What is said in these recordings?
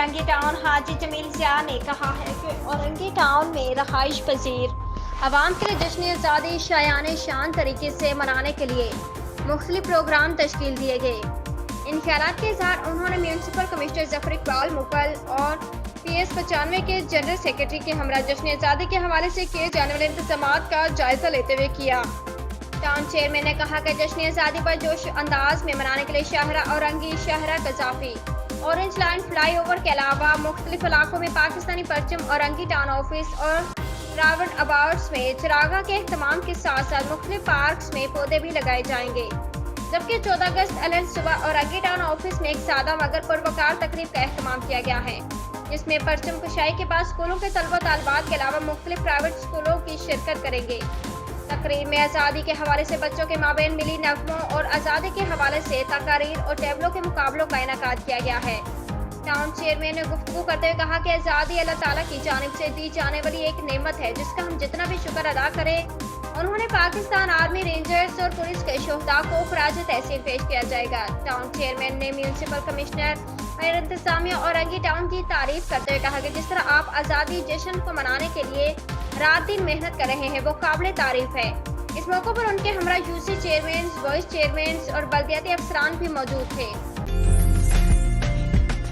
Orangi town हाजी जमील ज़िया ने कहा है कि औरंगी टाउन में रहाइश पजीर आवाम के लिए जश्न आज़ादी शायाने शान तरीके से मनाने के लिए मुख्तलिफ प्रोग्राम तश्कील दिए गए। इन ख्यालात के इज़हार उन्होंने म्यूनसिपल कमिश्नर ज़फ़र इकबाल मुगल और PS 95 के जनरल सेक्रेटरी के हमरा जश्न आज़ादी के हवाले से किए जाने वाले इंतज़ामात का जायज़ा लेते हुए किया। टाउन चेयरमैन ने कहा कि जश्न आज़ादी पर जोश अंदाज में मनाने के लिए शाहरा औरंगी, शाहरा Qaddafi, orange line flyover के अलावा मुख्तलिफ इलाकों में पाकिस्तानी परचम, औरंगी टाउन ऑफिस और रावण अबाउट्स में चिरागा के एहतमाम के साथ साथ मुख्तलिफ पार्क्स में पौधे भी लगाए जाएंगे। जबकि 14 अगस्त अलग सुबह औरंगी टाउन ऑफिस में एक सादा मगर पुरवकार तकरीब का एहतमाम किया गया है, जिसमें परचम कुशाई के पास स्कूलों के तलबा तालिबात के अलावा मुख्तलिफ प्राइवेट स्कूलों की शिरकत करेंगे। तकरीब में आज़ादी के हवाले से बच्चों के माबेन मिली नगमों और आज़ादी के हवाले से तकारीर और टेबलों के मुकाबलों का इनेकाद किया गया है। टाउन चेयरमैन ने गुफ्तगू करते हुए कहा कि आज़ादी अल्लाह ताला की जानिब से दी जाने वाली एक नेमत है जिसका हम जितना भी शुक्र अदा करें। उन्होंने पाकिस्तान आर्मी, रेंजर्स और पुलिस के शोहदा को खराज तहसीन पेश किया जाएगा। टाउन चेयरमैन ने म्यूनसिपल कमिश्नर इंतजामिया औरंगी टाउन की तारीफ करते हुए कहा कि जिस तरह आप आज़ादी जश्न को मनाने के लिए रात दिन मेहनत कर रहे हैं वो काबिल तारीफ है। इस मौके पर उनके हमरा यूसी चेयरमैन, वाइस चेयरमैन और बल्दियाती अफसरान भी मौजूद थे।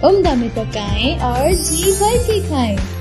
उम्दा में पकाएं और जी भर के खाएं।